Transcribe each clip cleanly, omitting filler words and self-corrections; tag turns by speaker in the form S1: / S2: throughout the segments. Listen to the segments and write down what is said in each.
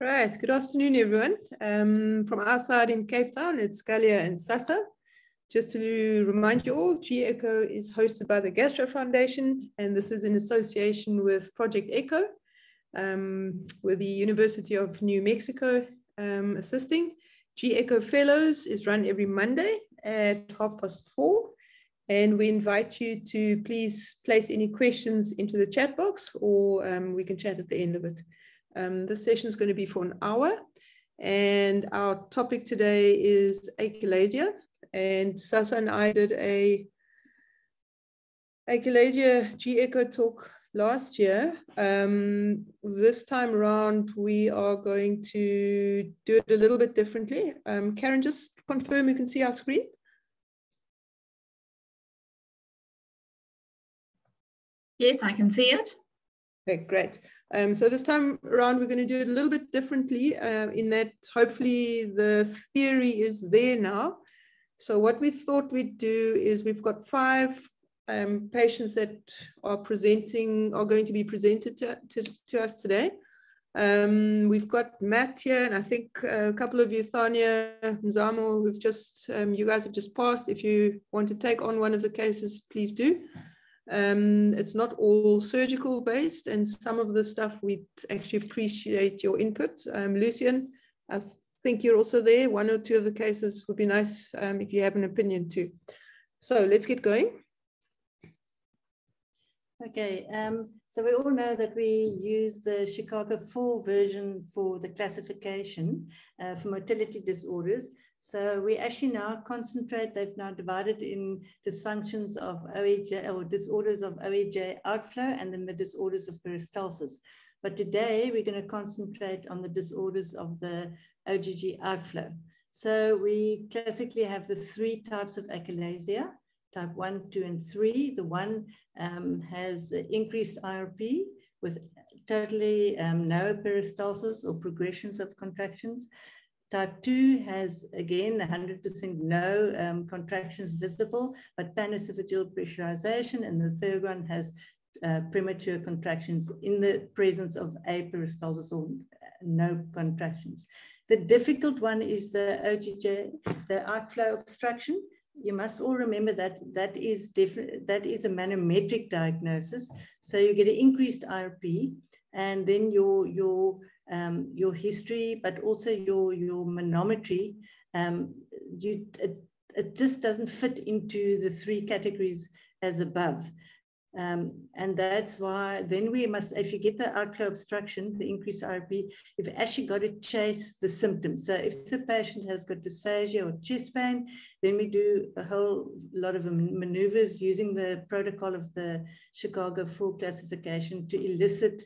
S1: Right, good afternoon, everyone. From our side in Cape Town, it's Galia and Sasa. Just to remind you all, G-ECHO is hosted by the Gastro Foundation, and this is in association with Project ECHO, with the University of New Mexico assisting. G-ECHO Fellows is run every Monday at 4:30, and we invite you to please place any questions into the chat box, or we can chat at the end of it. This session is going to be for an hour, and our topic today is Achalasia. And Sasa and I did a Achalasia G-ECHO talk last year. This time around, we are going to do it a little bit differently. Karen, just confirm you can see our screen.
S2: Yes, I can see it.
S1: Okay, great. So this time around, we're going to do it a little bit differently in that hopefully the theory is there now. So what we thought we'd do is we've got 5 patients that are going to be presented to us today. We've got Matt here, and I think a couple of you, Thania, Mzamo, who've just, you guys have just passed. If you want to take on one of the cases, please do. It's not all surgical based, and some of the stuff we'd actually appreciate your input. Lucian, I think you're also there. 1 or 2 of the cases would be nice if you have an opinion too. So let's get going.
S3: Okay, so we all know that we use the Chicago 4 version for the classification for motility disorders. So we actually now concentrate, they've now divided in dysfunctions of OEJ or disorders of OEJ outflow and then the disorders of peristalsis. But today we're going to concentrate on the disorders of the OGG outflow. So we classically have the 3 types of achalasia, type 1, 2, and 3. The 1 has increased IRP with totally no peristalsis or progressions of contractions. Type 2 has, again, 100% no contractions visible, but panesophageal pressurization. And the 3rd one has premature contractions in the presence of aperistalsis or no contractions. The difficult one is the OGJ, the outflow obstruction. You must all remember that that is a manometric diagnosis. So you get an increased IRP, and then your history, but also your manometry, it just doesn't fit into the 3 categories as above. And that's why then we must, if you get the outflow obstruction, the increased IRP, you've actually got to chase the symptoms. So if the patient has got dysphagia or chest pain, then we do a whole lot of maneuvers using the protocol of the Chicago 4 classification to elicit,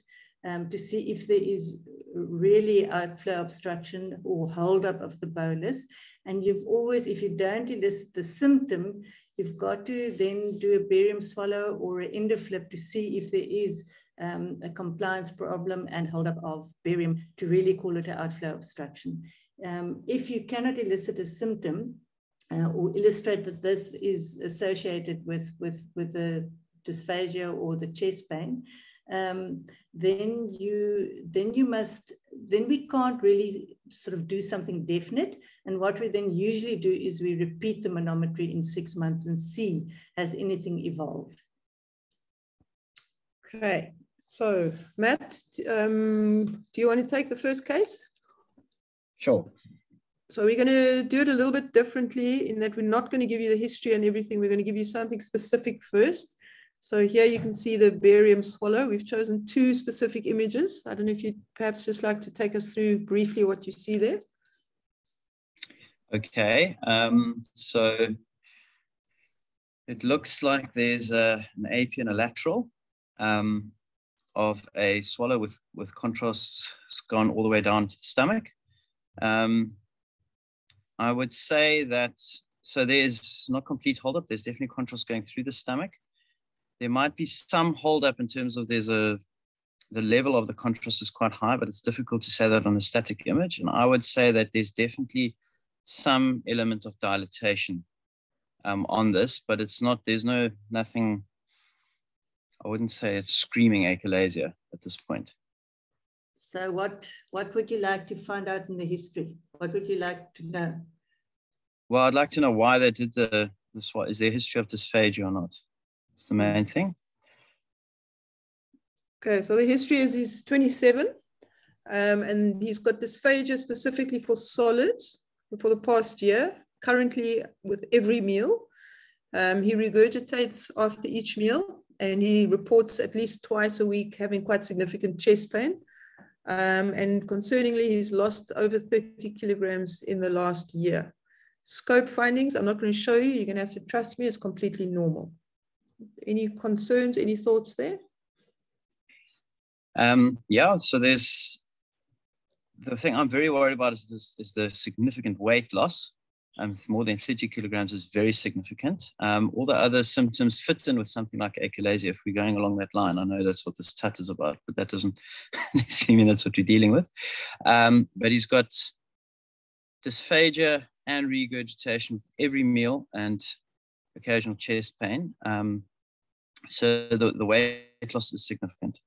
S3: to see if there is really outflow obstruction or holdup of the bolus. And you've always, if you don't elicit the symptom, you've got to then do a barium swallow or an endoflip to see if there is a compliance problem and holdup of barium to really call it an outflow obstruction. If you cannot elicit a symptom or illustrate that this is associated with the dysphagia or the chest pain, then we can't really sort of do something definite. And what we then usually do is we repeat the manometry in 6 months and see has anything evolved.
S1: Okay, so Matt, do you want to take the first case?
S4: Sure.
S1: So we're going to do it a little bit differently in that we're not going to give you the history and everything. We're going to give you something specific first. So here you can see the barium swallow. We've chosen 2 specific images. I don't know if you'd perhaps just like to take us through briefly what you see there.
S4: Okay, so it looks like there's an AP and a lateral of a swallow with contrast gone all the way down to the stomach. I would say that, so there's not complete holdup. There's definitely contrast going through the stomach. There might be some holdup in terms of the level of the contrast is quite high, but it's difficult to say that on a static image. And I would say that there's definitely some element of dilatation on this, but it's not, nothing, I wouldn't say it's screaming achalasia at this point.
S3: So what would you like to find out in the history? What would you like to know?
S4: Well, I'd like to know why they did this. What is there a history of dysphagia or not? It's the main thing.
S1: Okay, so the history is he's 27, and he's got dysphagia specifically for solids for the past year, currently with every meal. He regurgitates after each meal, and he reports at least twice a week having quite significant chest pain. And concerningly, he's lost over 30 kilograms in the last year. Scope findings, I'm not going to show you. You're going to have to trust me, it's completely normal. Any concerns, any thoughts there?
S4: Yeah, so there's the thing I'm very worried about is the significant weight loss. More than 30 kilograms is very significant. All the other symptoms fit in with something like achalasia if we're going along that line. I know that's what this TUT is about, but that doesn't necessarily mean that's what we're dealing with. But he's got dysphagia and regurgitation with every meal and occasional chest pain. So the weight loss is significant.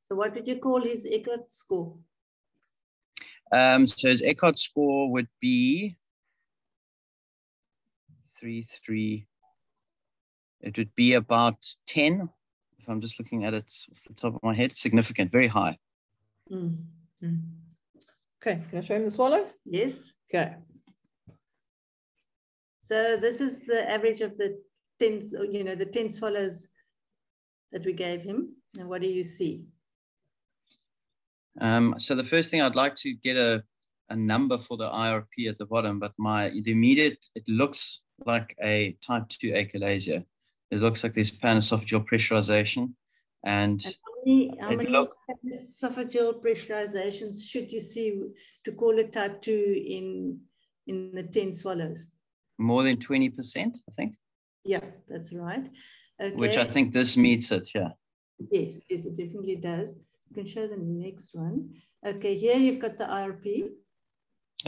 S3: So what did you call his Echardt score?
S4: So his Echardt score would be 3.3. It would be about 10. If I'm just looking at it off the top of my head, significant, very high.
S1: Okay, can I show him the swallow?
S3: Yes.
S1: Okay.
S3: So this is the average of the 10, the 10 swallows that we gave him. And what do you see?
S4: So the first thing I'd like to get a number for the IRP at the bottom, but it looks like a type 2 achalasia. It looks like there's panesophageal pressurization. And
S3: how many panesophageal pressurizations should you see to call it type 2 in the 10 swallows?
S4: More than 20%, I think.
S3: Yeah, that's right. Okay.
S4: Which I think this meets it, yeah.
S3: Yes, it definitely does. You can show the next one. Okay, here you've got the IRP.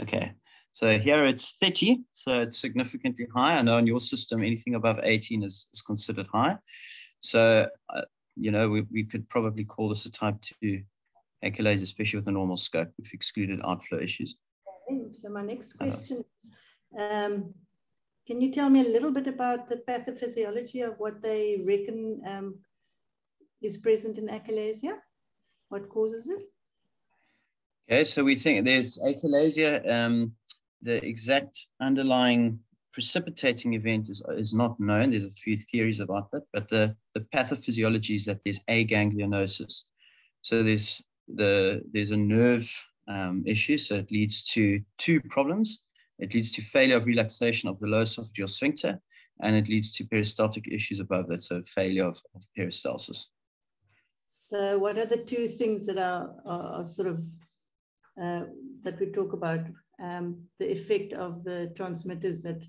S4: Okay, so here it's 30, so it's significantly high. I know in your system, anything above 18 is considered high. So, we could probably call this a type 2 achalasia, especially with a normal scope, if excluded outflow issues.
S3: Okay, so my next question, can you tell me a little bit about the pathophysiology of what they reckon is present in achalasia? What causes it?
S4: Okay, so we think there's achalasia. The exact underlying precipitating event is not known. There's a few theories about that, but the pathophysiology is that there's aganglionosis. So there's a nerve issue. So it leads to two problems. It leads to failure of relaxation of the lower esophageal sphincter, and it leads to peristaltic issues above that, so failure of peristalsis.
S3: So what are the two things that are sort of, that we talk about, the effect of the transmitters that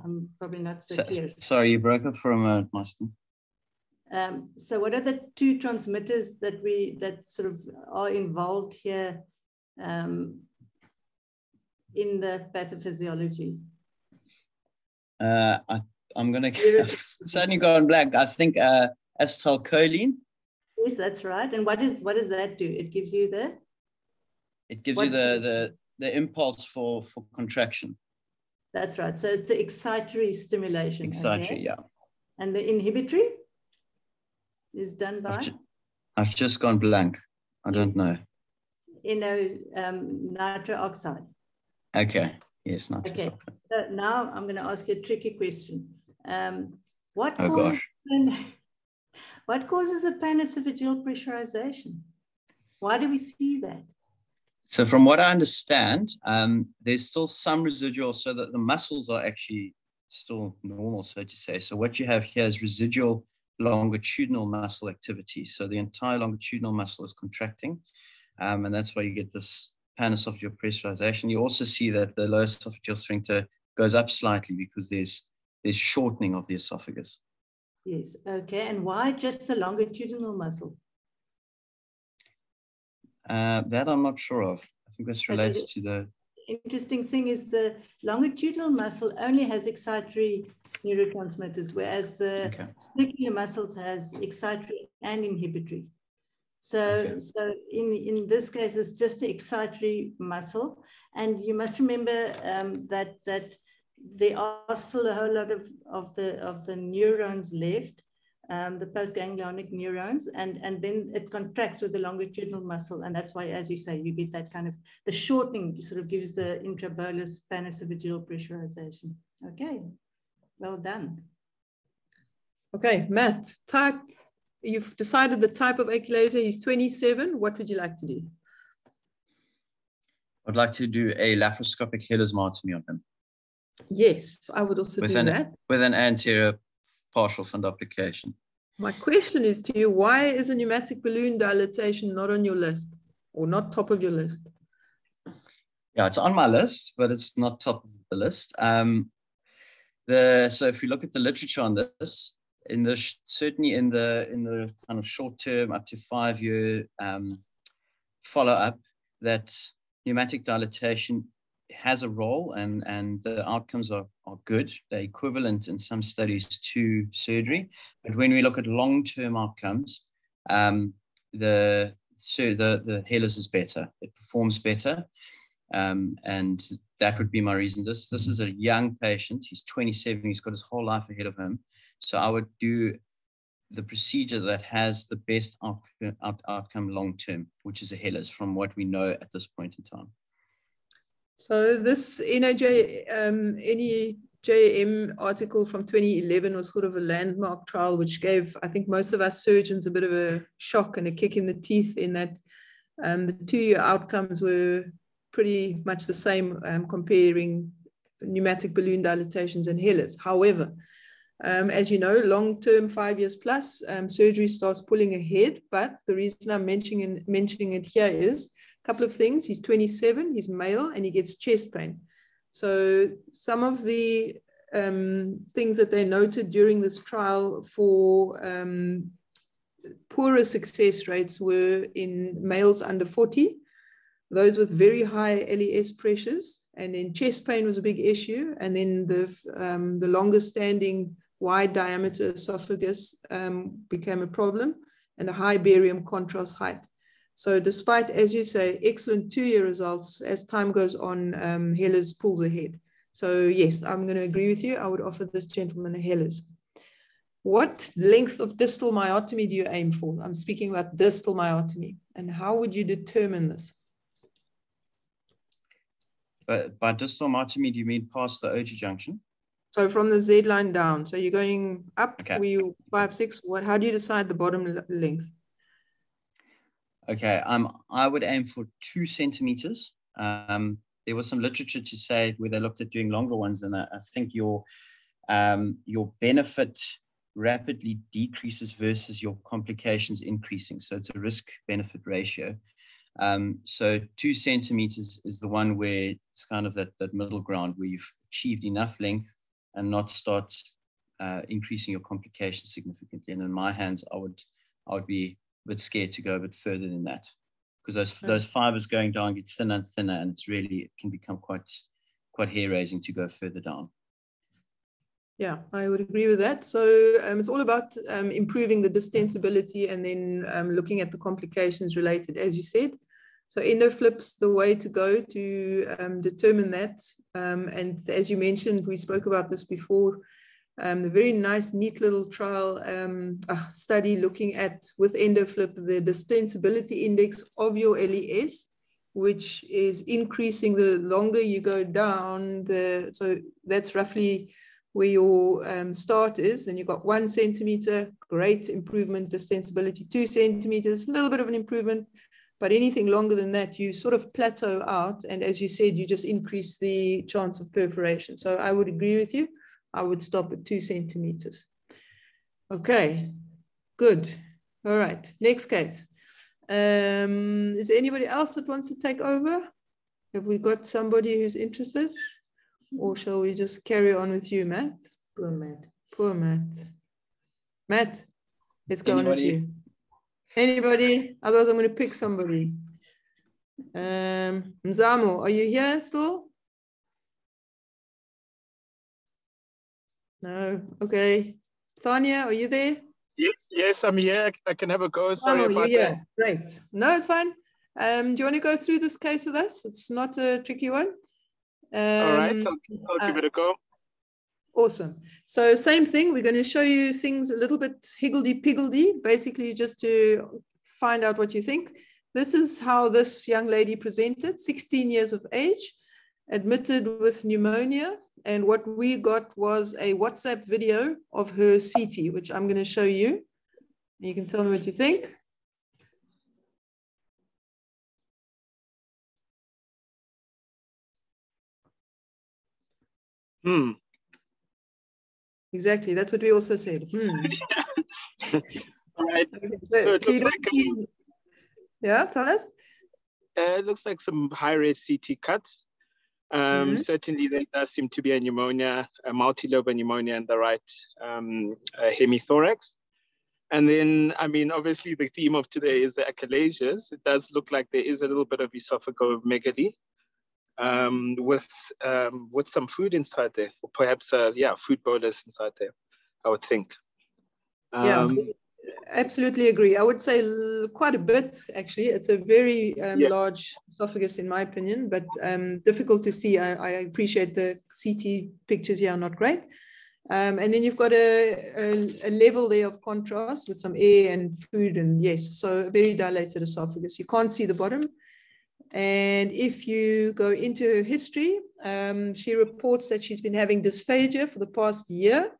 S3: I'm probably not so clear.
S4: Sorry, you broke up for a moment, Master.
S3: So what are the two transmitters that sort of are involved here in the pathophysiology?
S4: I'm going to suddenly go on blank. I think acetylcholine.
S3: Yes, that's right. And what does that do? It gives you the?
S4: It gives you the impulse for contraction.
S3: That's right. So it's the excitatory stimulation.
S4: Excitatory,
S3: okay?
S4: Yeah.
S3: And the inhibitory is done by?
S4: I've just gone blank. I don't know.
S3: Nitric oxide.
S4: Okay. Yes, nitric oxide.
S3: So now I'm going to ask you a tricky question. What causes the panesophageal pressurization? Why do we see that?
S4: So from what I understand, there's still some residual, so that the muscles are actually still normal, so to say. So what you have here is residual longitudinal muscle activity. So the entire longitudinal muscle is contracting, and that's why you get this panesophageal pressurization. You also see that the lower esophageal sphincter goes up slightly because there's shortening of the esophagus.
S3: Yes, okay. And why just the longitudinal muscle?
S4: That I'm not sure of. I think this relates to the...
S3: Interesting thing is the longitudinal muscle only has excitatory neurotransmitters, whereas the circular muscles has excitatory and inhibitory. So in this case, it's just the excitatory muscle. And you must remember that there are still a whole lot of the neurons left, the postganglionic neurons, and then it contracts with the longitudinal muscle. And that's why, as you say, you get that kind of, the shortening sort of gives the intrabolus panosophageal pressurization. Okay, well done.
S1: Okay, Matt, type. You've decided the type of achalasia. He's 27. What would you like to do?
S4: I'd like to do a laparoscopic hairless myotomy on him.
S1: Yes, I would also do that.
S4: With an anterior partial fundoplication.
S1: My question is to you, why is a pneumatic balloon dilatation not on your list or not top of your list?
S4: Yeah, it's on my list, but it's not top of the list. So if you look at the literature on this, certainly in the kind of short term up to 5-year follow up, that pneumatic dilatation has a role, and the outcomes are good. They're equivalent in some studies to surgery, but when we look at long term outcomes, the hairless is better. It performs better, and that would be my reason. This is a young patient. He's 27. He's got his whole life ahead of him. So I would do the procedure that has the best outcome long term, which is a hairless, from what we know at this point in time.
S1: So this NEJM article from 2011 was sort of a landmark trial, which gave, I think, most of us surgeons a bit of a shock and a kick in the teeth, in that the 2-year outcomes were pretty much the same, comparing pneumatic balloon dilatations and hairless. However, as you know, long-term 5 years plus, surgery starts pulling ahead. But the reason I'm mentioning it here is a couple of things. He's 27, he's male, and he gets chest pain. So some of the things that they noted during this trial for poorer success rates were in males under 40, those with very high LES pressures, and then chest pain was a big issue. And then the longest standing wide diameter esophagus became a problem, and a high barium contrast height. So despite, as you say, excellent 2-year results, as time goes on, hairless pulls ahead. So yes, I'm going to agree with you. I would offer this gentleman a hairless. What length of distal myotomy do you aim for? I'm speaking about distal myotomy. And how would you determine this?
S4: But by distal myotomy, do you mean past the OG junction?
S1: So from the Z line down. So you're going up,
S4: okay.
S1: Were you 5, 6? How do you decide the bottom length?
S4: Okay, I would aim for 2 centimeters. There was some literature to say where they looked at doing longer ones, and I think your benefit rapidly decreases versus your complications increasing. So it's a risk-benefit ratio. So 2 centimeters is the one where it's kind of that middle ground where you've achieved enough length and not start increasing your complications significantly. And in my hands, I would be a bit scared to go a bit further than that, because those fibers going down get thinner and thinner, and it can become quite hair raising to go further down.
S1: Yeah, I would agree with that. So it's all about improving the distensibility, and then looking at the complications related, as you said. So endoflip's the way to go to determine that. And as you mentioned, we spoke about this before, the very nice, neat little trial study looking at, with endoflip, the distensibility index of your LES, which is increasing the longer you go down. So that's roughly where your start is, and you've got 1 centimeter, great improvement, distensibility, 2 centimeters, a little bit of an improvement, but anything longer than that, you sort of plateau out. And as you said, you just increase the chance of perforation. So I would agree with you. I would stop at 2 centimeters. Okay, good. All right, next case. Is there anybody else that wants to take over? Have we got somebody who's interested? Or shall we just carry on with you, Matt?
S3: Poor Matt.
S1: Poor Matt. Matt, let's go on with you. Anybody? Otherwise, I'm going to pick somebody. Mzamo, are you here still? No. Okay. Tanya, are you there?
S5: Yes, I'm here. I can have a go. Sorry about that.
S1: Great. No, it's fine. Do you want to go through this case with us? It's not a tricky one.
S5: All right, I'll give it a go.
S1: Awesome. So same thing. We're going to show you things a little bit higgledy-piggledy, basically just to find out what you think. This is how this young lady presented, 16 years of age, admitted with pneumonia. And what we got was a WhatsApp video of her CT, which I'm going to show you. You can tell me what you think. Exactly. That's what we also said.
S5: All right. So it looks like
S1: yeah, tell us.
S5: It looks like some high-res CT cuts. Certainly, there does seem to be a pneumonia, a multilobar pneumonia in the right hemithorax. And then, I mean, obviously, the theme of today is the achalasias. It does look like there is a little bit of esophagomegaly with some food inside there, or perhaps, food bolus inside there, I would think.
S1: Yeah, absolutely agree. I would say quite a bit, actually. It's a very large esophagus, in my opinion, but difficult to see. I appreciate the CT pictures here are not great. And then you've got a level there of contrast with some air and food, and yes, so a very dilated esophagus. You can't see the bottom. And if you go into her history, she reports that she's been having dysphagia for the past year,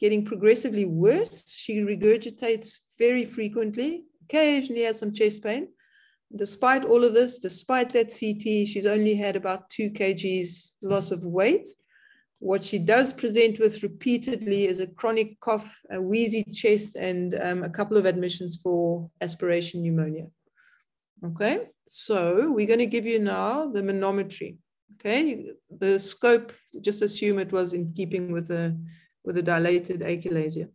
S1: getting progressively worse. She regurgitates very frequently, occasionally has some chest pain. Despite all of this, despite that CT, she's only had about 2 kgs loss of weight. What she does present with repeatedly is a chronic cough, a wheezy chest, and a couple of admissions for aspiration pneumonia. Okay, so we're going to give you now the manometry. Okay, the scope, just assume it was in keeping with a dilated achalasia.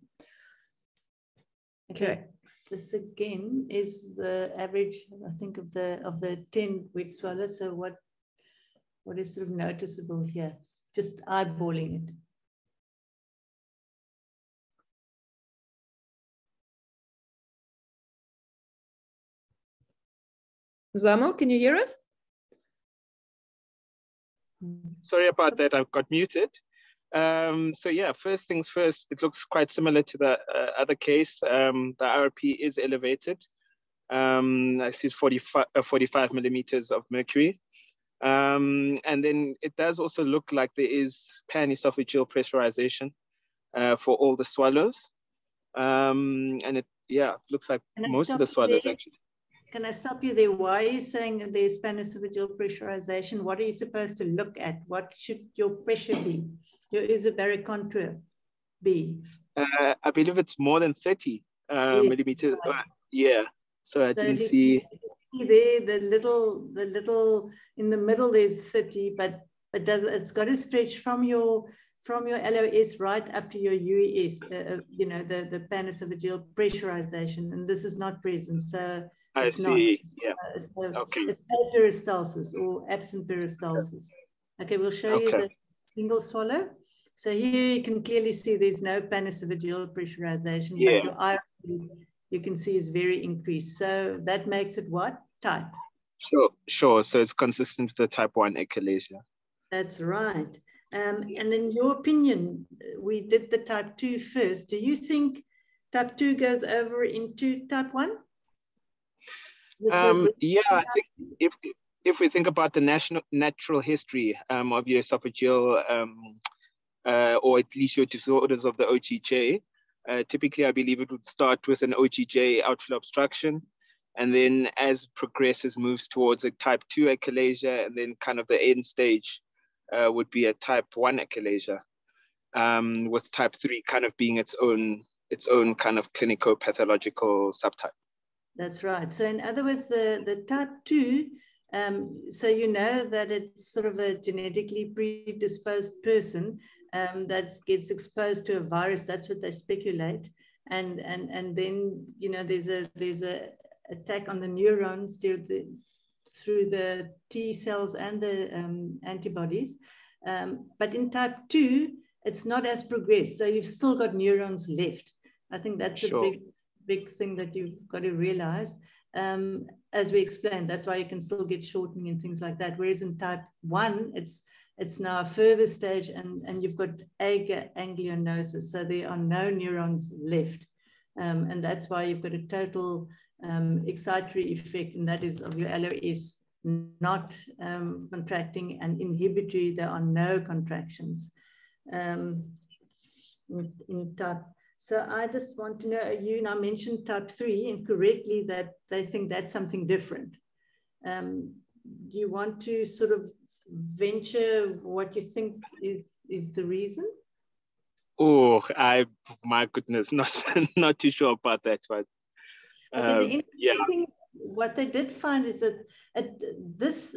S1: Okay.
S3: This again is the average, I think, of the 10 wet swallows. So what is sort of noticeable here? Just eyeballing it.
S1: Zamo, can you hear us?
S5: Sorry about that, I've got muted. So yeah, first things first, it looks quite similar to the other case. The RP is elevated. I see 45 millimeters of mercury. And then it does also look like there is panesophageal pressurization for all the swallows. And it looks like most of the swallows actually.
S3: Can I stop you there? Why are you saying that there's panesophageal pressurization? What are you supposed to look at? What should your pressure be? Your isobaric contour be?
S5: I believe it's more than 30 millimeters. So I didn't see.
S3: There, the little in the middle there's 30, but it's got to stretch from your LOS right up to your UES. The panesophageal pressurization, and this is not present. So
S5: I see.
S3: Okay. It's peristalsis or absent peristalsis. Okay, we'll show you the single swallow. So here you can clearly see there's no panesophageal pressurization, but your IRP you can see is very increased. So that makes it what? Type.
S5: Sure. So it's consistent with the type 1 achalasia.
S3: That's right. And in your opinion, we did the type 2 first. Do you think type 2 goes over into type 1?
S5: I think if we think about the natural history of your esophageal or at least your disorders of the OGJ, typically I believe it would start with an OGJ outflow obstruction, and then as progresses moves towards a type 2 achalasia, and then kind of the end stage would be a type 1 achalasia, with type 3 kind of being its own kind of clinico-pathological subtype.
S3: That's right. So in other words, the type 2, so you know that it's sort of a genetically predisposed person that gets exposed to a virus. That's what they speculate. And then, there's a attack on the neurons through the T cells and the antibodies. But in type 2, it's not as progressed. So you've still got neurons left. I think that's
S5: Sure.
S3: a big thing that you've got to realize. As we explained, that's why you can still get shortening and things like that. Whereas in type 1, it's now a further stage, and you've got aganglionosis. So there are no neurons left. And that's why you've got a total excitatory effect, and that is of your LOS not contracting, and inhibitory, there are no contractions in type. So I just want to know, you now mentioned type 3 incorrectly, that they think that's something different. Do you want to sort of venture what you think is the reason?
S5: Oh, my goodness, not too sure about that one.
S3: The
S5: yeah.
S3: thing, what they did find is that at this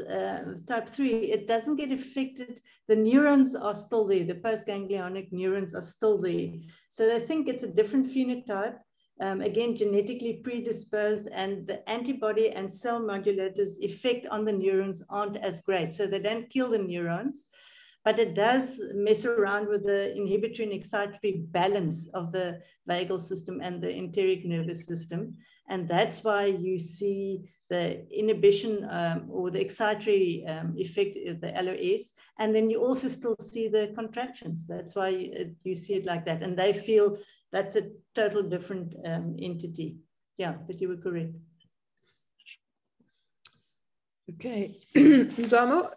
S3: type 3, it doesn't get affected. The neurons are still there. The postganglionic neurons are still there. So they think it's a different phenotype, again, genetically predisposed, and the antibody and cell modulators effect on the neurons aren't as great. So they don't kill the neurons, but it does mess around with the inhibitory and excitatory balance of the vagal system and the enteric nervous system. And that's why you see the inhibition or the excitatory effect of the LOS. And then you also still see the contractions. That's why you see it like that. And they feel that's a total different entity. Yeah, but you were correct.
S1: Okay. Zamo,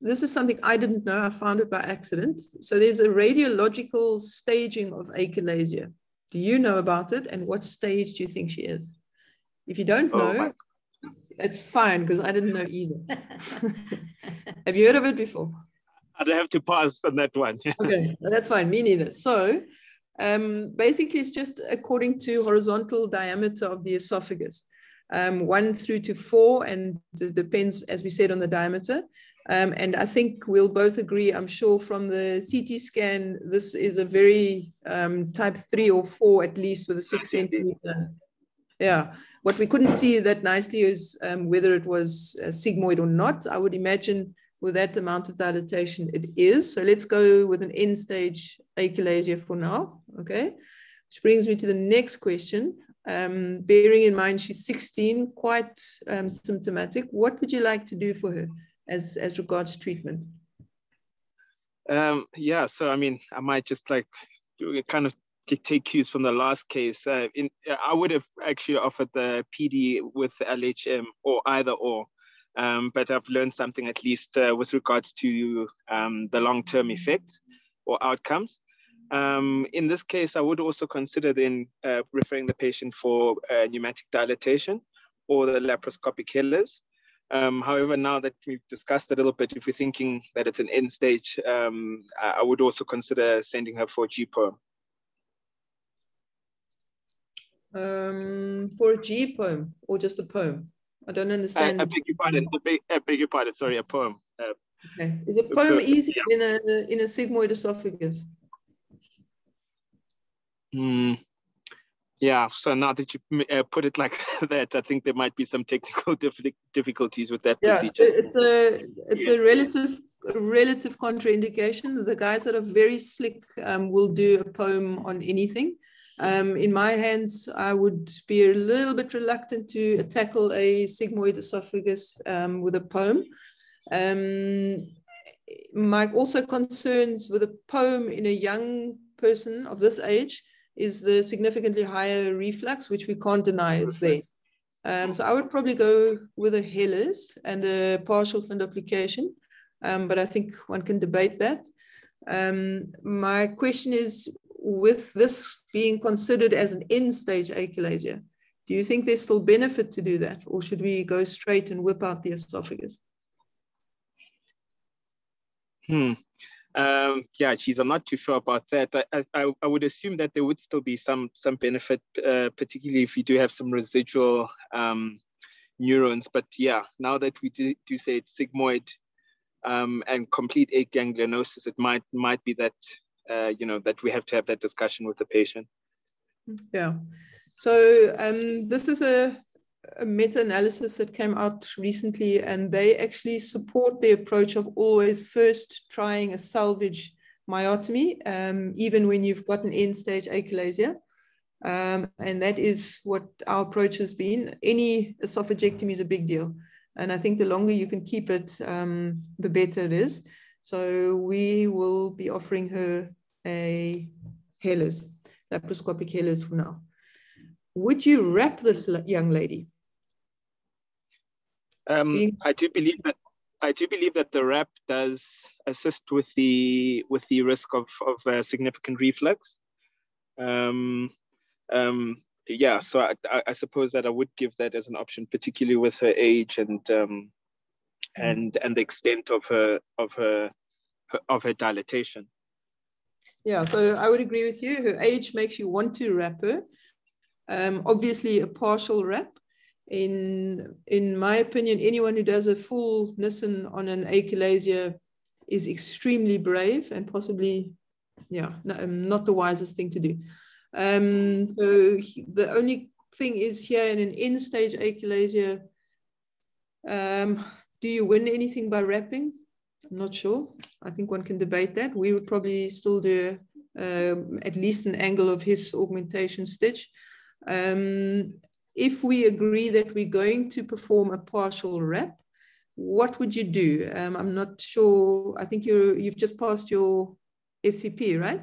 S1: this is something I didn't know. I found it by accident. So there's a radiological staging of achalasia. Do you know about it? And what stage do you think she is? If you don't know, it's fine, because I didn't know either. Have you heard of it before?
S5: I'd have to pass on that one.
S1: Okay, that's fine. Me neither. So basically, it's just according to horizontal diameter of the esophagus, 1 through to 4, and it depends, as we said, on the diameter. And I think we'll both agree, I'm sure, from the CT scan, this is a very type 3 or 4, at least, with a 6 centimeter. Yeah, what we couldn't see that nicely is whether it was sigmoid or not. I would imagine with that amount of dilatation, it is. So let's go with an end stage achalasia for now, okay? Which brings me to the next question. Bearing in mind she's 16, quite symptomatic. What would you like to do for her as regards treatment?
S5: Yeah, so I mean, I might just like kind of take cues from the last case. I would have actually offered the PD with LHM or either or, but I've learned something at least with regards to the long-term effects or outcomes. In this case, I would also consider then referring the patient for pneumatic dilatation or the laparoscopic healers. However, now that we've discussed a little bit, if we're thinking that it's an end stage, I would also consider sending her for a G-perm.
S1: For a G-perm or just a perm? I don't understand.
S5: I beg your pardon. I beg your pardon. Sorry, a perm.
S1: Okay. Is a perm easy in a sigmoid esophagus?
S5: Yeah. So now that you put it like that, I think there might be some technical difficulties with that procedure.
S1: It's a relative contraindication. The guys that are very slick will do a perm on anything. In my hands, I would be a little bit reluctant to tackle a sigmoid esophagus with a perm. My also concerns with a perm in a young person of this age is the significantly higher reflux, which we can't deny it's there. So I would probably go with a Hellers and a partial fin application, but I think one can debate that. My question is, with this being considered as an end-stage achalasia, do you think there's still benefit to do that, or should we go straight and whip out the esophagus?
S5: Yeah, geez, I'm not too sure about that. I would assume that there would still be some benefit, particularly if you do have some residual neurons. But yeah, now that we do say it's sigmoid and complete aganglionosis, it might be that that we have to have that discussion with the patient.
S1: Yeah. So this is a meta-analysis that came out recently, and they actually support the approach of always first trying a salvage myotomy, even when you've got an end-stage achalasia. And that is what our approach has been. Any esophagectomy is a big deal. And I think the longer you can keep it, the better it is. So we will be offering her a hairless, laparoscopic hairless for now. Would you wrap this young lady?
S5: I do believe that the wrap does assist with the risk of significant reflux. Yeah, so I suppose that I would give that as an option, particularly with her age and the extent of her dilatation.
S1: Yeah, so I would agree with you. Her age makes you want to wrap her. Obviously, a partial wrap. In my opinion, anyone who does a full Nissen on an achalasia is extremely brave and possibly, yeah, not the wisest thing to do. So the only thing is here in an end-stage achalasia, do you win anything by wrapping? I'm not sure. I think one can debate that. We would probably still do at least an angle of his augmentation stitch. If we agree that we're going to perform a partial wrap, what would you do? I'm not sure. I think you've just passed your FCP, right?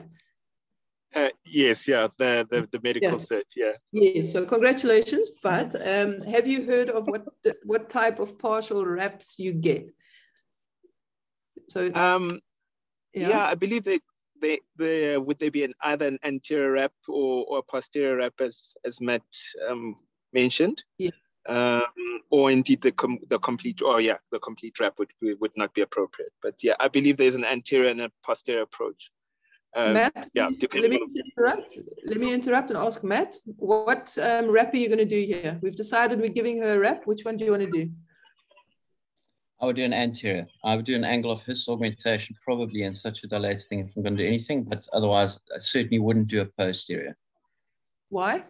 S5: Yes, yeah, the medical cert, yeah.
S1: Yes, so congratulations. But have you heard of what type of partial wraps you get? So
S5: yeah, I believe would there be either an anterior wrap or a posterior wrap as Matt mentioned? Yeah. Or indeed the complete wrap would not be appropriate. But yeah, I believe there's an anterior and a posterior approach.
S1: Matt,
S5: yeah,
S1: let me interrupt and ask Matt, what wrap are you going to do here? We've decided we're giving her a wrap. Which one do you want to do?
S4: I would do an anterior. I would do an angle of His augmentation, probably in such a dilated thing if I'm going to do anything, but otherwise I certainly wouldn't do a posterior. Why?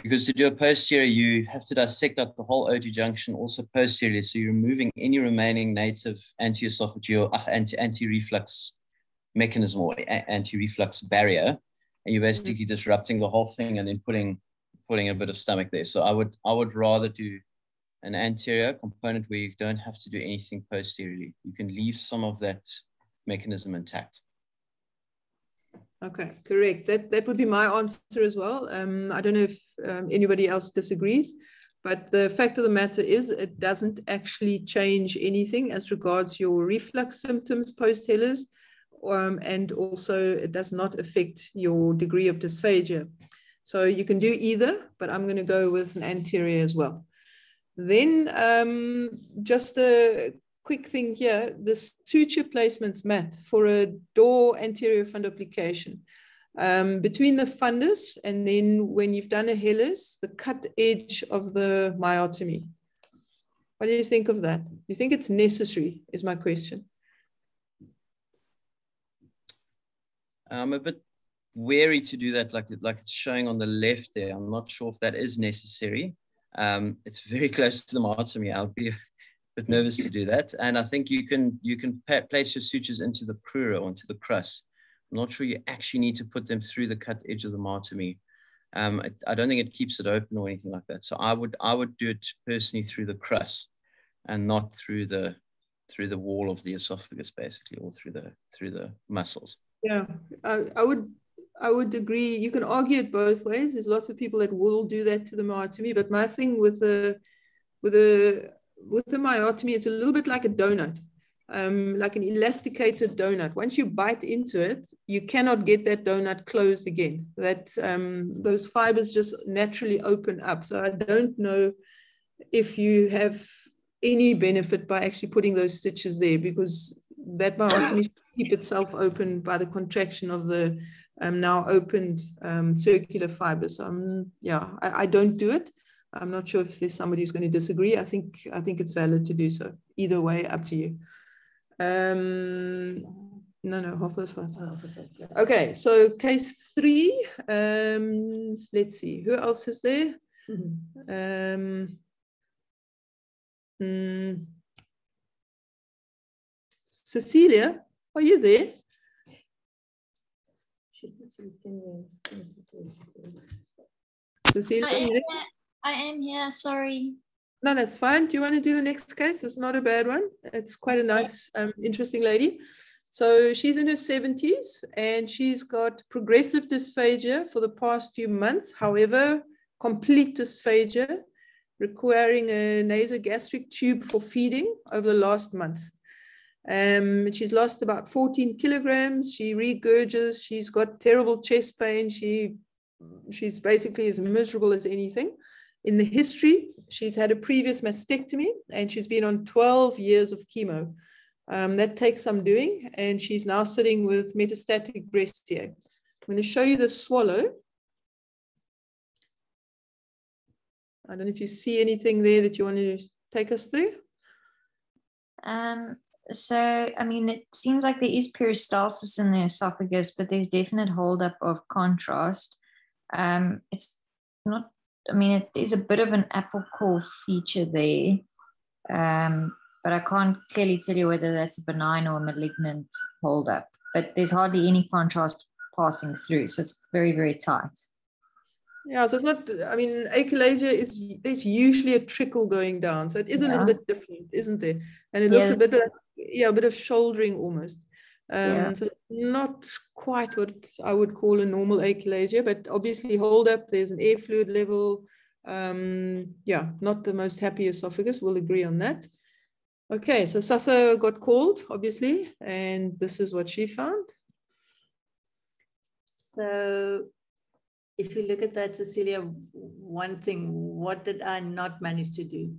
S4: Because to do a posterior, you have to dissect out the whole O2 junction, also posteriorly. So you're removing any remaining native anti-esophageal, anti-reflux mechanism or anti-reflux barrier, and you're basically disrupting the whole thing and then putting a bit of stomach there. So I would rather do an anterior component where you don't have to do anything posteriorly. You can leave some of that mechanism intact.
S1: Okay, correct. That would be my answer as well. I don't know if anybody else disagrees, but the fact of the matter is it doesn't actually change anything as regards your reflux symptoms post-Hellers, and also it does not affect your degree of dysphagia. So you can do either, but I'm going to go with an anterior as well. Then just a quick thing here, the suture placements, Matt, for a door anterior fundoplication. Between the fundus and then when you've done a Hellers, the cut edge of the myotomy. What do you think of that? Do you think it's necessary, is my question.
S4: I'm a bit wary to do that like it's showing on the left there. I'm not sure if that is necessary. It's very close to the myotomy. I'll be a bit nervous to do that. And I think you can place your sutures into the crura or into the crus. I'm not sure you actually need to put them through the cut edge of the myotomy. I don't think it keeps it open or anything like that. So I would do it personally through the crus and not through the wall of the esophagus, basically, or through the muscles.
S1: Yeah, I would agree. You can argue it both ways. There's lots of people that will do that to the myotomy, but my thing with the myotomy, it's a little bit like a donut, like an elasticated donut. Once you bite into it, you cannot get that donut closed again. Those fibers just naturally open up. So I don't know if you have any benefit by actually putting those stitches there, because that myotomy keep itself open by the contraction of the now opened circular fibers. So I don't do it. I'm not sure if there's somebody who's going to disagree. I think it's valid to do so. Either way, up to you. No, half past five. Okay, so case 3. Let's see, who else is there? Cecilia, are you there? Cecilia,
S6: I am here, sorry.
S1: no, that's fine. Do you want to do the next case? It's not a bad one. It's quite a nice, interesting lady. So she's in her 70s and she's got progressive dysphagia for the past few months. However, complete dysphagia, requiring a nasogastric tube for feeding over the last month. She's lost about 14 kilograms. She regurges. She's got terrible chest pain. She's basically as miserable as anything. In the history, she's had a previous mastectomy and she's been on 12 years of chemo. That takes some doing, and she's now sitting with metastatic breast here. I'm going to show you the swallow. I don't know if you see anything there that you want to take us through.
S6: So, I mean, it seems like there is peristalsis in the esophagus, but there's definite holdup of contrast. It's not, I mean, it is a bit of an apple core feature there, but I can't clearly tell you whether that's a benign or a malignant holdup. But there's hardly any contrast passing through, so it's very, very tight.
S1: Yeah, so it's not, I mean, achalasia there's usually a trickle going down, so it is a little bit different, isn't there? And it looks a bit like, a bit of shouldering almost. So not quite what I would call a normal achalasia, but obviously hold up, there's an air fluid level. Not the most happy esophagus, we'll agree on that. Okay, so Sasa got called, obviously, and this is what she found.
S3: So if you look at that, Cecilia, one thing, what did I not manage to do?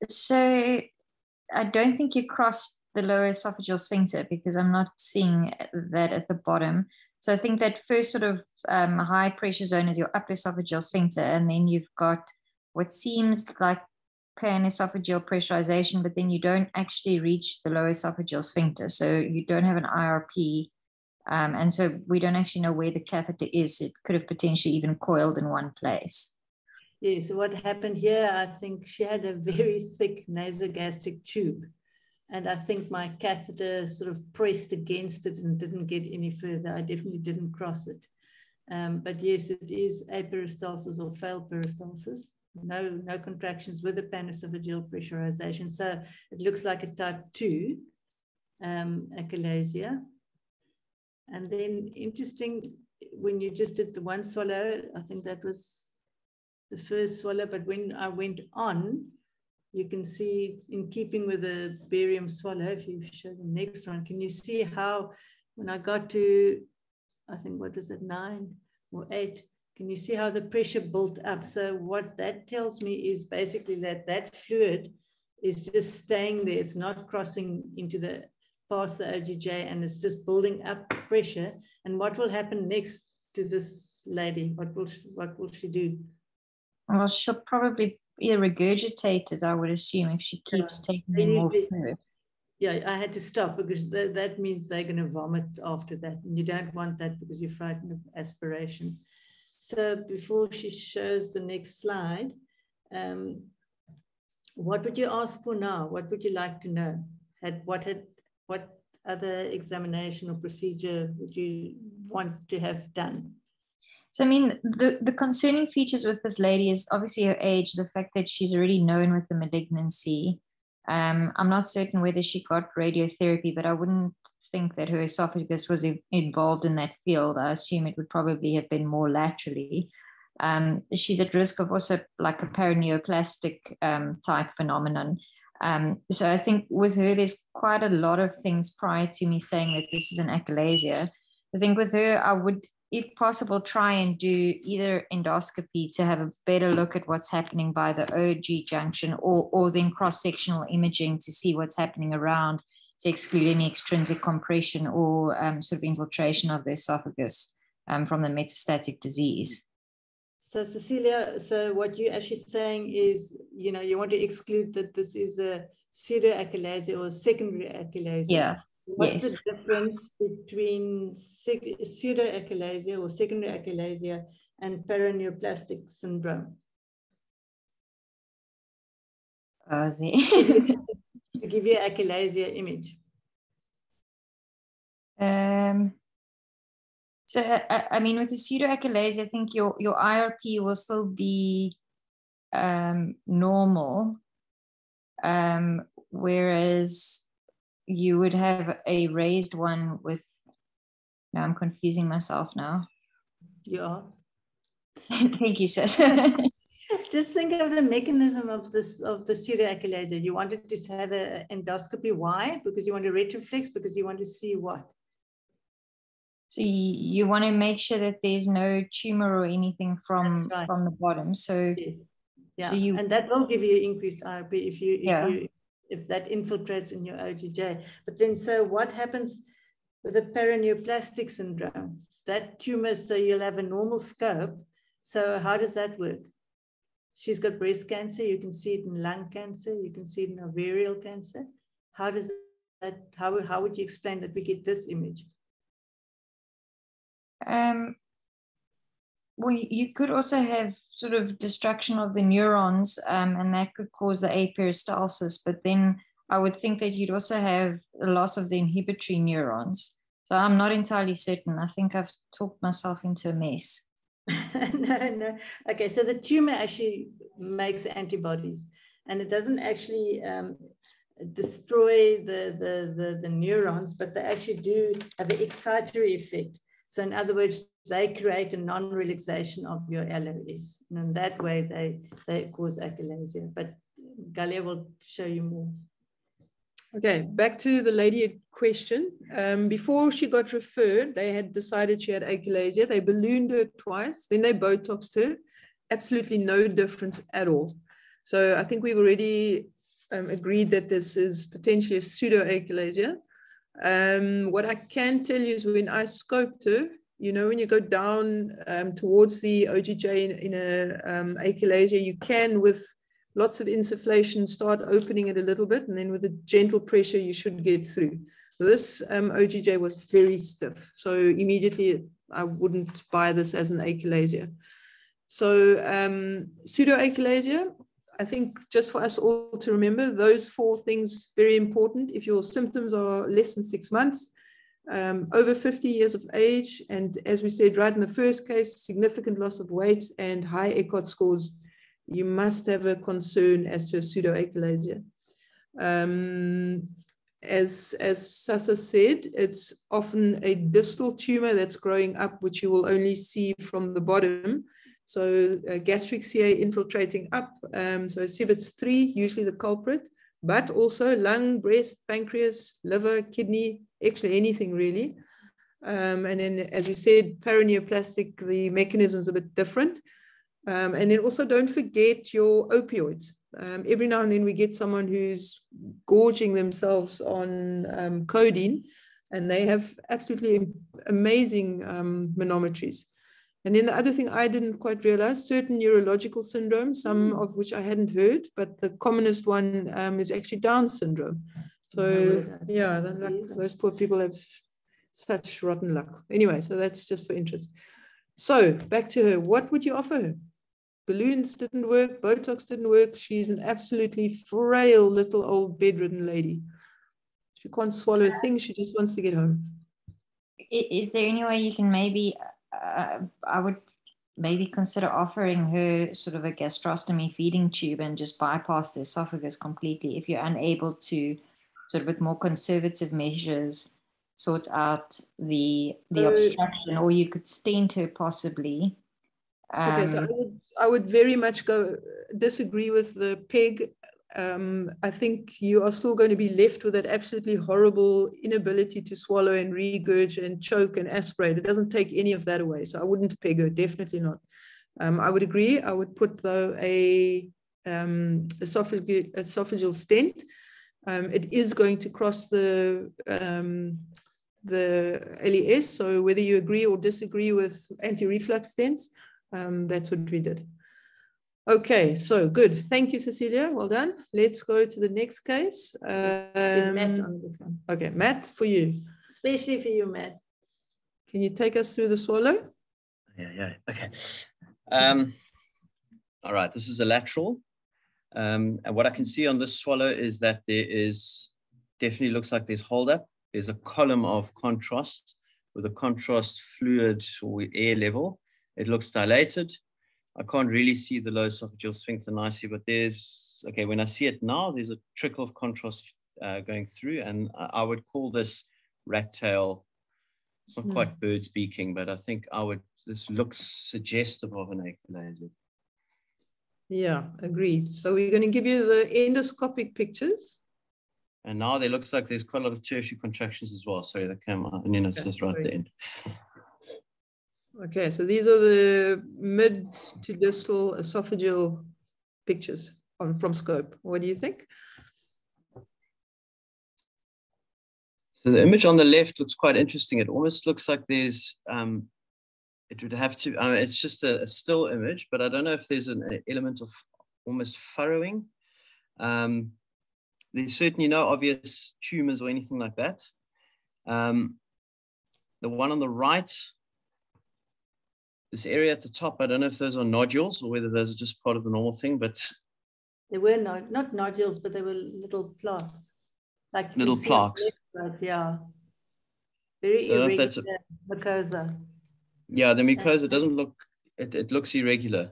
S6: So I don't think you crossed the lower esophageal sphincter because I'm not seeing that at the bottom. So I think that first sort of high pressure zone is your upper esophageal sphincter, and then you've got what seems like pan-esophageal pressurization, but then you don't actually reach the lower esophageal sphincter. So you don't have an IRP. And so we don't actually know where the catheter is. It could have potentially even coiled in one place.
S3: Yeah, so what happened here, I think she had a very thick nasogastric tube. And I think my catheter sort of pressed against it and didn't get any further. I definitely didn't cross it. But yes, it is aperistalsis or failed peristalsis. No contractions with a panesophageal pressurization. So it looks like a type 2 achalasia. And then interesting, when you just did the one swallow, I think that was the first swallow, but when I went on, you can see in keeping with the barium swallow, if you show the next one, can you see how when I got to, I think, what was it, 9 or 8, can you see how the pressure built up? So what that tells me is basically that fluid is just staying there. It's not crossing into past the OGJ, and it's just building up pressure. And what will happen next to this lady? What will she do?
S6: Well, she'll probably either regurgitate it, I would assume, if she keeps taking in more fluid.
S3: Yeah, I had to stop because that means they're going to vomit after that. And you don't want that because you're frightened of aspiration. So before she shows the next slide, what would you ask for now? What would you like to know? What other examination or procedure would you want to have done?
S6: So, I mean, the concerning features with this lady is obviously her age, the fact that she's already known with the malignancy. I'm not certain whether she got radiotherapy, but I wouldn't think that her esophagus was involved in that field. I assume it would probably have been more laterally. She's at risk of also like a paraneoplastic type phenomenon. So I think with her, there's quite a lot of things prior to me saying that this is an achalasia. I think with her, I would, if possible, try and do either endoscopy to have a better look at what's happening by the OG junction, or then cross-sectional imaging to see what's happening around to exclude any extrinsic compression or sort of infiltration of the esophagus from the metastatic disease.
S3: So Cecilia, so what you're actually saying is, you want to exclude that this is a pseudoachalasia or secondary achalasia.
S6: Yeah.
S3: What's the difference between pseudoachalasia or secondary achalasia and paraneoplastic syndrome?
S6: To
S3: give you achalasia image.
S6: So, I mean, with the pseudoachalasia, I think your IRP will still be normal, whereas you would have a raised one with, now I'm confusing myself now.
S3: Yeah.
S6: Thank you, sis.
S3: Just think of the mechanism of the pseudoachalasia. You wanted to have an endoscopy. Why? Because you want to retroflex, because you want to see what?
S6: So you want to make sure that there's no tumor or anything from the bottom. So
S3: yeah,
S6: so
S3: and that will give you increased IRP if that infiltrates in your OGJ. But then, so what happens with the paraneoplastic syndrome? That tumor, so you'll have a normal scope. So how does that work? She's got breast cancer. You can see it in lung cancer. You can see it in ovarian cancer. How does that? How would you explain that we get this image?
S6: Well, you could also have sort of destruction of the neurons, and that could cause the peristalsis. But then I would think that you'd also have a loss of the inhibitory neurons. So I'm not entirely certain. I think I've talked myself into a mess.
S3: No. Okay, so the tumor actually makes antibodies, and it doesn't actually destroy the neurons, but they actually do have an excitatory effect. So in other words, they create a non-relaxation of your LOS. And in that way, they cause achalasia. But Galia will show you more.
S1: Okay, back to the lady in question. Before she got referred, they had decided she had achalasia. They ballooned her twice, then they Botoxed her. Absolutely no difference at all. So I think we've already agreed that this is potentially a pseudoachalasia. What I can tell you is when I scoped her, you know, when you go down towards the OGJ in a achalasia, you can, with lots of insufflation, start opening it a little bit, and then with a gentle pressure, you should get through. This OGJ was very stiff, so immediately I wouldn't buy this as an achalasia. So pseudoachalasia, I think just for us all to remember, those 4 things, very important. If your symptoms are less than 6 months, over 50 years of age, and as we said right in the first case, significant loss of weight and high ECOT scores, you must have a concern as to a pseudoachalasia. As Sasa said, it's often a distal tumor that's growing up, which you will only see from the bottom. So gastric CA infiltrating up. So CBITS3, usually the culprit, but also lung, breast, pancreas, liver, kidney, actually anything really. And then, as we said, paraneoplastic, the mechanism is a bit different. And then also don't forget your opioids. Every now and then we get someone who's gorging themselves on codeine, and they have absolutely amazing manometries. And then the other thing I didn't quite realize, certain neurological syndromes, some of which I hadn't heard, but the commonest one is actually Down syndrome. So yeah, those poor people have such rotten luck. Anyway, so that's just for interest. So back to her. What would you offer her? Balloons didn't work. Botox didn't work. She's an absolutely frail little old bedridden lady. She can't swallow a thing. She just wants to get home.
S6: Is there any way you can maybe, I would maybe consider offering her sort of a gastrostomy feeding tube and just bypass the esophagus completely if you're unable to sort of with more conservative measures sort out the obstruction, or you could stent her possibly.
S1: Okay, so I would very much disagree with the PEG. I think you are still going to be left with that absolutely horrible inability to swallow and regurge and choke and aspirate. It doesn't take any of that away. So I wouldn't PEG her, definitely not. I would agree. I would put, though, a esophageal stent. It is going to cross the LES. So whether you agree or disagree with anti-reflux stents, that's what we did. Okay, so good. Thank you, Cecilia. Well done. Let's go to the next case.
S3: Matt on this one.
S1: Okay, Matt, for you.
S3: Especially for you, Matt.
S1: Can you take us through the swallow?
S4: Yeah. Okay. All right, this is a lateral. And what I can see on this swallow is that there is definitely looks like there's holdup there's a column of contrast with a contrast fluid or air level. It looks dilated. I can't really see the low esophageal sphincter nicely, but there's, okay, when I see it now, there's a trickle of contrast going through, and I would call this rat tail. It's not quite bird speaking, but I think this looks suggestive of an achalasia.
S1: Yeah, agreed. So we're going to give you the endoscopic pictures.
S4: And now there looks like there's quite a lot of tertiary contractions as well. Sorry, that came out, and you know, it's just right at the end.
S1: Okay, so these are the mid to distal esophageal pictures from scope. What do you think?
S4: So the image on the left looks quite interesting. It almost looks like there's, it would have to, it's just a still image, but I don't know if there's an element of almost furrowing. There's certainly no obvious tumors or anything like that. The one on the right, this area at the top, I don't know if those are nodules or whether those are just part of the normal thing, but
S3: they were not nodules, but they were little plaques, like
S4: little plaques.
S3: Yeah, very
S4: so
S3: irregular mucosa.
S4: Yeah, the mucosa doesn't look. It looks irregular.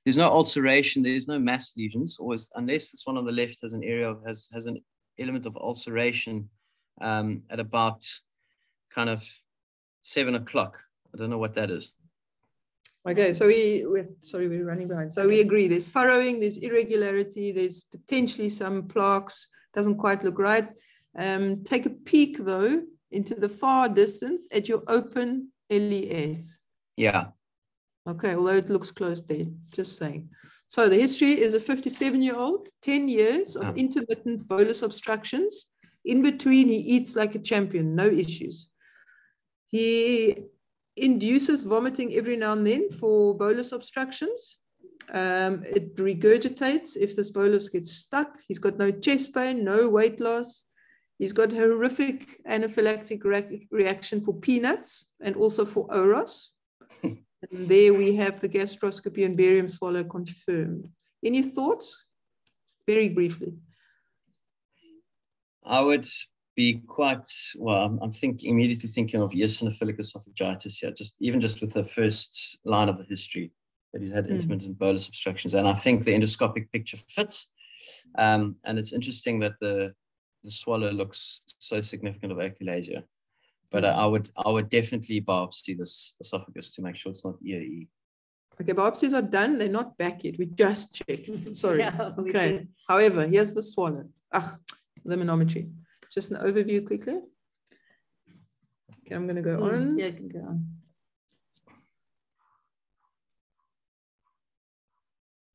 S4: There's no ulceration. There's no mass lesions, always, unless this one on the left has an area of has an element of ulceration at about kind of 7 o'clock. I don't know what that is.
S1: Okay, so we're running behind. So we agree, there's furrowing, there's irregularity, there's potentially some plaques, doesn't quite look right. Take a peek though into the far distance at your open LES.
S4: Yeah.
S1: Okay, although it looks close there, just saying. So the history is a 57-year-old, 10 years of intermittent bolus obstructions. In between, he eats like a champion, no issues. He induces vomiting every now and then for bolus obstructions. It regurgitates if this bolus gets stuck. He's got no chest pain, no weight loss. He's got horrific anaphylactic reaction for peanuts and also for oros. And there we have the gastroscopy and barium swallow confirmed. Any thoughts? Very briefly.
S4: I would be quite, well, I'm immediately thinking of eosinophilic esophagitis here, even just with the first line of the history, that he's had intermittent bolus obstructions. And I think the endoscopic picture fits. And it's interesting that the swallow looks so significant of achalasia. But I would definitely biopsy this esophagus to make sure it's not EAE.
S1: Okay, biopsies are done. They're not back yet. We just checked. Sorry.
S3: Yeah,
S1: okay. However, here's the swallow. The manometry. Just an overview quickly. Okay, I'm going to go on.
S3: Yeah, I can go on.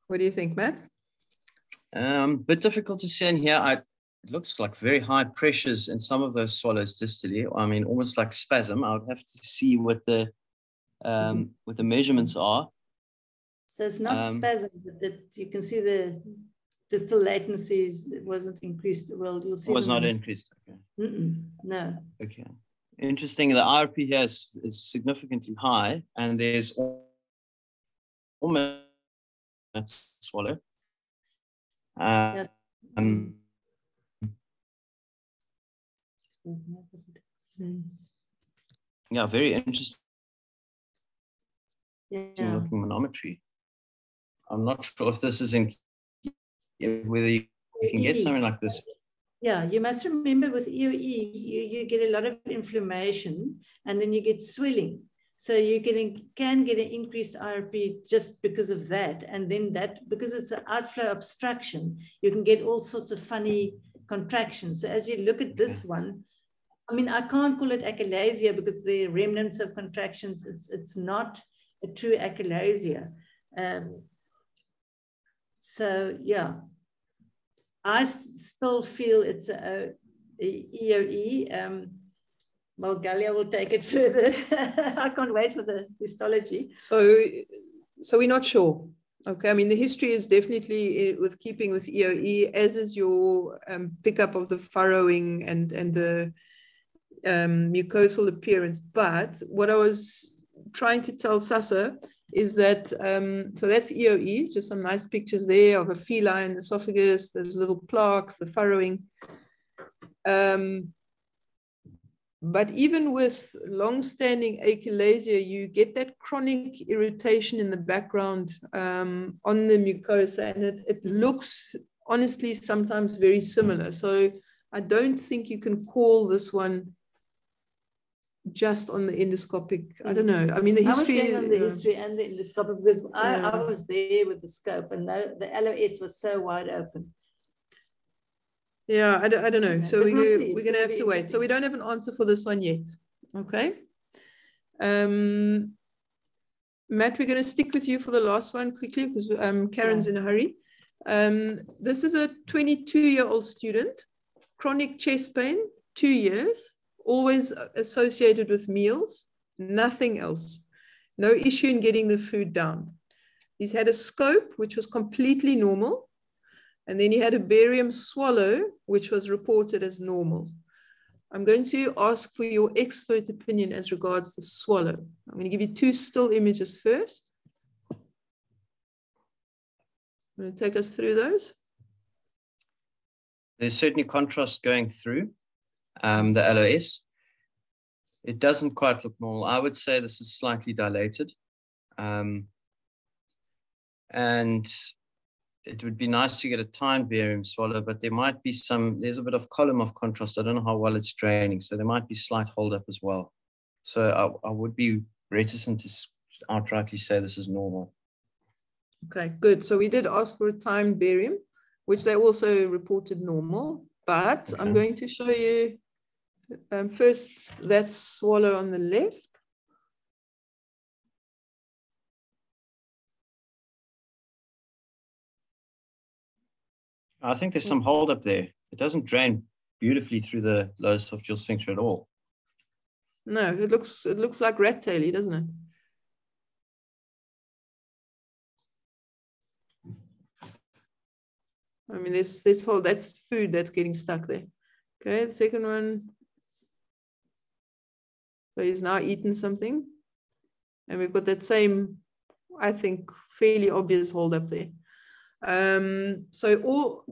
S1: What do you think, Matt?
S4: Bit difficult to see in here. It looks like very high pressures in some of those swallows distally. I mean, almost like spasm. I would have to see what the measurements are.
S3: So it's not spasm, but that you can see the distal latencies. It wasn't increased. Well, you'll see.
S4: It was not increased. Okay.
S3: No.
S4: Okay. Interesting. The IRP here is significantly high, and there's almost swallow. Yeah, very interesting.
S3: Yeah.
S4: Looking manometry. I'm not sure if this is whether you can get something like this.
S3: Yeah, you must remember with EOE, you get a lot of inflammation and then you get swelling. So you can get an increased IRP just because of that. And then because it's an outflow obstruction, you can get all sorts of funny contractions. So as you look at this one, I mean, I can't call it achalasia because the remnants of contractions, it's not a true achalasia. So yeah, I still feel it's a EOE. Well, Galia will take it further. I can't wait for the histology.
S1: So we're not sure. Okay, I mean, the history is definitely with keeping with EOE, as is your pickup of the furrowing and the mucosal appearance. But what I was trying to tell Sasa is that, so that's EOE, just some nice pictures there of a feline esophagus, those little plaques, the furrowing. But even with long-standing achalasia, you get that chronic irritation in the background on the mucosa, and it looks, honestly, sometimes very similar. So I don't think you can call this one just on the endoscopic. I don't know. I mean, the history.
S3: I was going on the history and the endoscopic because I was there with the scope, and the LOS was so wide open.
S1: Yeah, I don't know. So we're going to have to wait. So we don't have an answer for this one yet. Okay. Matt, we're going to stick with you for the last one quickly because Karen's in a hurry. This is a 22-year-old student, chronic chest pain, 2 years, always associated with meals, nothing else. No issue in getting the food down. He's had a scope, which was completely normal. And then he had a barium swallow, which was reported as normal. I'm going to ask for your expert opinion as regards the swallow. I'm going to give you 2 still images first. I'm going to take us through those.
S4: There's certainly contrast going through the LOS. It doesn't quite look normal. I would say this is slightly dilated. And it would be nice to get a timed barium swallow, but there might be there's a bit of column of contrast. I don't know how well it's draining. So there might be slight holdup as well. So I would be reticent to outrightly say this is normal. Okay, good. So we did ask for a timed barium, which they also reported normal, but I'm going to show you first that swallow on the left. I think there's some holdup there. It doesn't drain beautifully through the lower esophageal sphincter at all. No, it looks like rat taily, doesn't it? I mean, that's food that's getting stuck there. Okay, the second one. So he's now eaten something. And we've got that same, I think, fairly obvious holdup there. So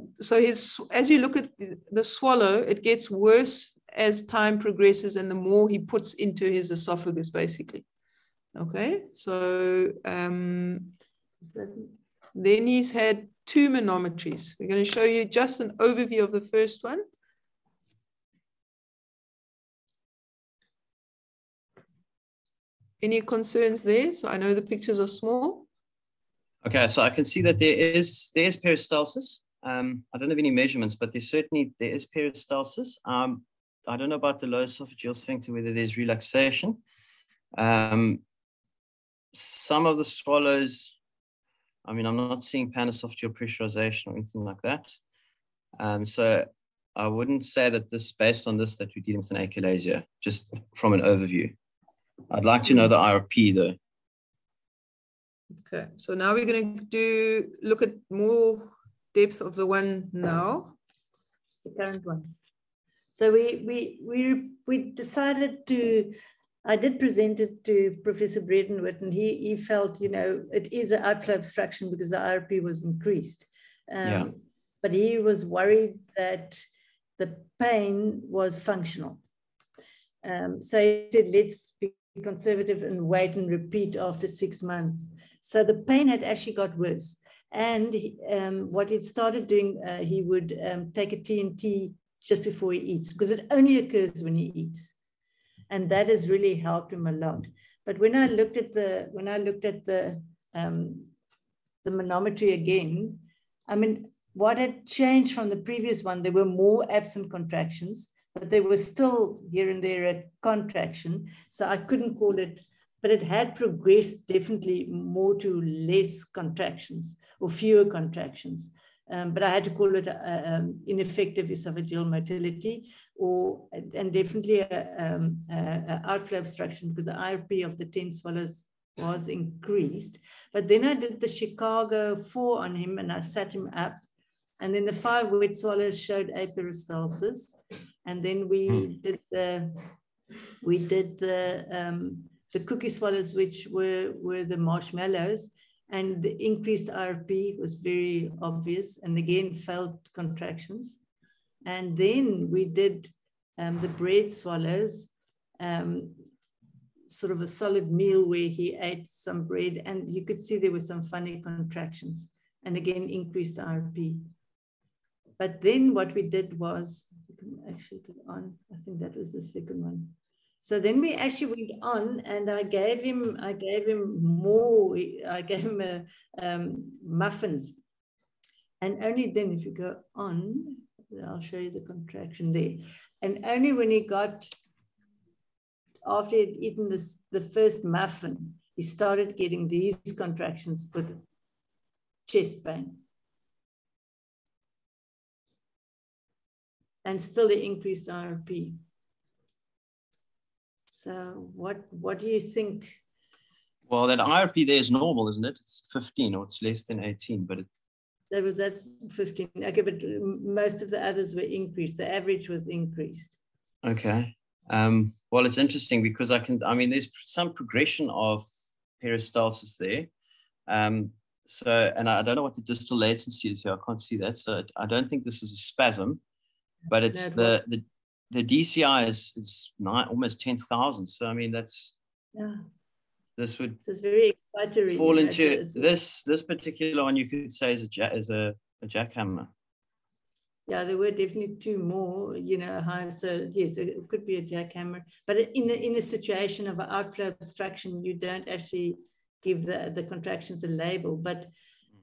S4: as you look at the swallow, it gets worse as time progresses and the more he puts into his esophagus, basically. Okay, so then he's had 2 manometries. We're going to show you just an overview of the first one. Any concerns there? So I know the pictures are small. Okay, so I can see that there is peristalsis. I don't have any measurements, but there is peristalsis. I don't know about the lower esophageal sphincter, whether there's relaxation. Some of the swallows, I mean, I'm not seeing panesophageal pressurization or anything like that. So I wouldn't say that based on this, that we're dealing with an achalasia, just from an overview. I'd like to know the IRP though. Okay, so now we're going to look at more depth of the one now,
S3: the current one. So we decided to, I did present it to Professor Bredenwood, and he felt, it is an outflow obstruction because the IRP was increased. But he was worried that the pain was functional. So he said, let's be conservative and wait and repeat after 6 months. So the pain had actually got worse. And what he'd started doing, he would take a TNT just before he eats, because it only occurs when he eats. And that has really helped him a lot. But when I looked at the manometry again, I mean, what had changed from the previous one, there were more absent contractions, but they were still here and there a contraction. So I couldn't call it, but it had progressed definitely more to less contractions or fewer contractions. But I had to call it ineffective esophageal motility, and definitely a outflow obstruction, because the IRP of the 10 swallows was increased. But then I did the Chicago 4 on him, and I sat him up. And then the 5 wet swallows showed peristalsis. And then we did the cookie swallows, which were the marshmallows, and the increased IRP was very obvious, and again felt contractions. And then we did the bread swallows, sort of a solid meal where he ate some bread, and you could see there were some funny contractions, and again increased RP. But then what we did was, you can actually put on, I think that was the second one. So then we actually went on, and I gave him more. I gave him muffins, and only then, if you go on, I'll show you the contraction there. And only when he got, after he'd eaten the first muffin, he started getting these contractions with chest pain. And still the increased RP. So what do you think?
S4: Well, that IRP there is normal, isn't it? It's 15, or it's less than 18, but it...
S3: That was that 15. Okay, but most of the others were increased. The average was increased.
S4: Okay. Well, it's interesting because there's some progression of peristalsis there. So, and I don't know what the distal latency is here. I can't see that. So I don't think this is a spasm, but it's the DCI is almost 10,000. So, I mean, that's,
S3: yeah.
S4: This would
S3: very excitatory,
S4: fall into this particular one. You could say is a jackhammer.
S3: Yeah, there were definitely two more, high. So yes, it could be a jackhammer. But in a situation of an outflow obstruction, you don't actually give the contractions a label. But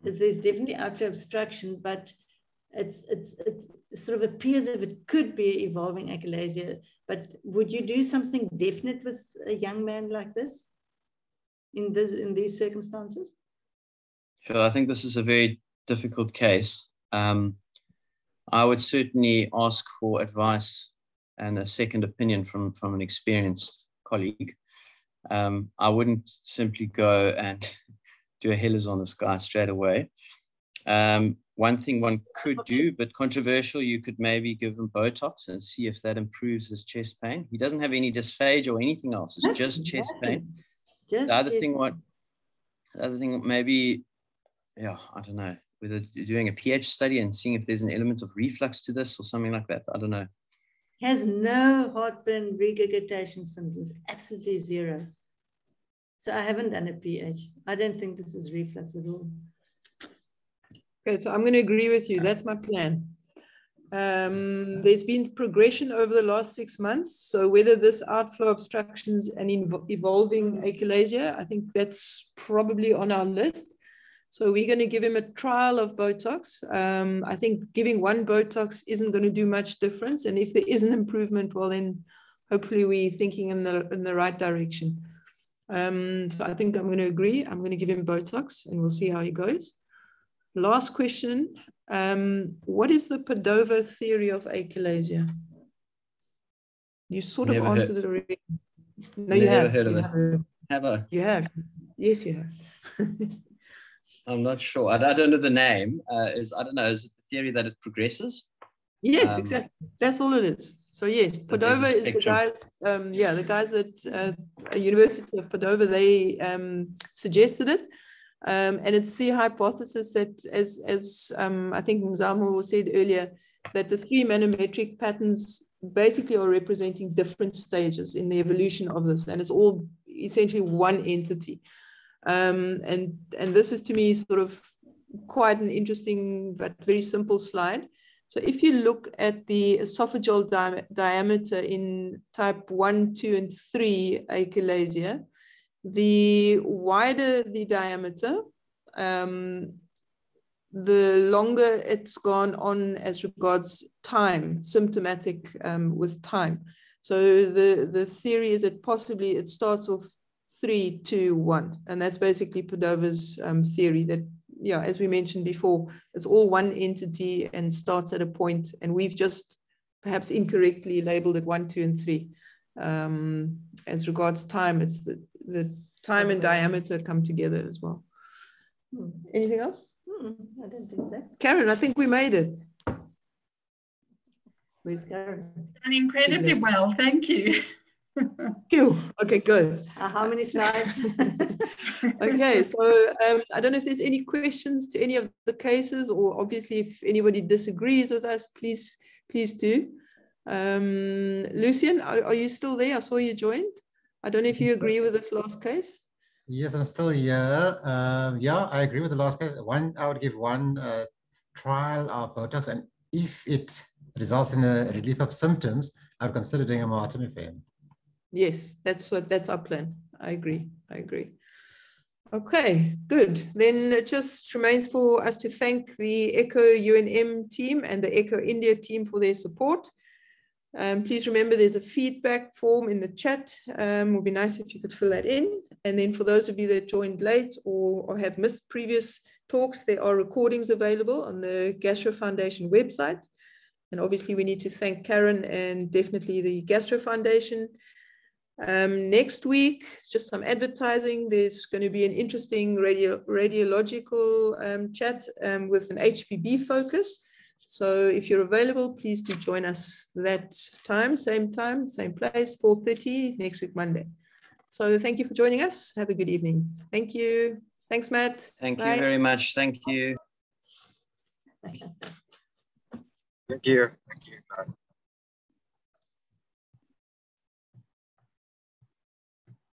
S3: there's definitely outflow obstruction. But it sort of appears as if it could be evolving achalasia. But would you do something definite with a young man like this? In these circumstances?
S4: Sure, I think this is a very difficult case. I would certainly ask for advice and a second opinion from an experienced colleague. I wouldn't simply go and do a Hellers on this guy straight away. One thing one could do, but controversial, you could maybe give him Botox and see if that improves his chest pain. He doesn't have any dysphagia or anything else. It's just chest pain. The other thing, maybe, yeah, I don't know, whether you're doing a pH study and seeing if there's an element of reflux to this or something like that. I don't know.
S3: He has no heartburn, regurgitation symptoms, absolutely zero. So I haven't done a pH. I don't think this is reflux at all.
S1: Okay, so I'm going to agree with you. That's my plan. There's been progression over the last 6 months. So whether this outflow obstructions and evolving achalasia, I think that's probably on our list. So we're going to give him a trial of Botox. I think giving one Botox isn't going to do much difference. And if there is an improvement, well, then hopefully we're thinking in the right direction. So I think I'm going to agree. I'm going to give him Botox and we'll see how he goes. Last question. What is the Padova theory of achalasia? You sort of answered it already. No, you have.
S4: Heard of it. Have I?
S1: You have. Yes, you have.
S4: I'm not sure. I don't know the name. Is it the theory that it progresses?
S1: Yes, exactly. That's all it is. So yes, Padova is the guys. The guys at University of Padova, they suggested it. And it's the hypothesis that, as I think Mzamo said earlier, that the 3 manometric patterns basically are representing different stages in the evolution of this, and it's all essentially one entity. And this is, to me, sort of quite an interesting but very simple slide. So if you look at the esophageal diameter in type 1, 2, and 3 achalasia, the wider the diameter, the longer it's gone on as regards time, symptomatic with time. So the theory is that possibly it starts off 3, 2, 1. And that's basically Padova's theory that, yeah, as we mentioned before, it's all one entity and starts at a point. And we've just perhaps incorrectly labeled it 1, 2, and 3. As regards time, it's the time and diameter come together as well. Anything else?
S3: I don't think so.
S1: Karen, I think we made it.
S3: Where's Karen?
S2: And incredibly well, thank you.
S1: Phew. Okay, good.
S3: How many slides?
S1: Okay, so I don't know if there's any questions to any of the cases, or obviously if anybody disagrees with us, please do. Lucian, are you still there? I saw you joined. I don't know if you agree with this last case.
S7: Yes, I'm still here. Yeah, I agree with the last case. I would give one trial of Botox, and if it results in a relief of symptoms, I would consider doing a myotomy for him.
S1: Yes, that's our plan. I agree. Okay, good. Then it just remains for us to thank the Echo UNM team and the Echo India team for their support. Please remember there's a feedback form in the chat. It would be nice if you could fill that in. And then for those of you that joined late or have missed previous talks, there are recordings available on the Gastro Foundation website. And obviously we need to thank Karen and definitely the Gastro Foundation. Next week, just some advertising. There's going to be an interesting radiological chat with an HPB focus. So if you're available, please do join us that time, same place, 4:30 next week, Monday. So thank you for joining us. Have a good evening. Thank you. Thanks, Matt.
S4: Thank
S1: Bye.
S4: you very much. Thank you.
S7: Thank you. Thank you. Bye.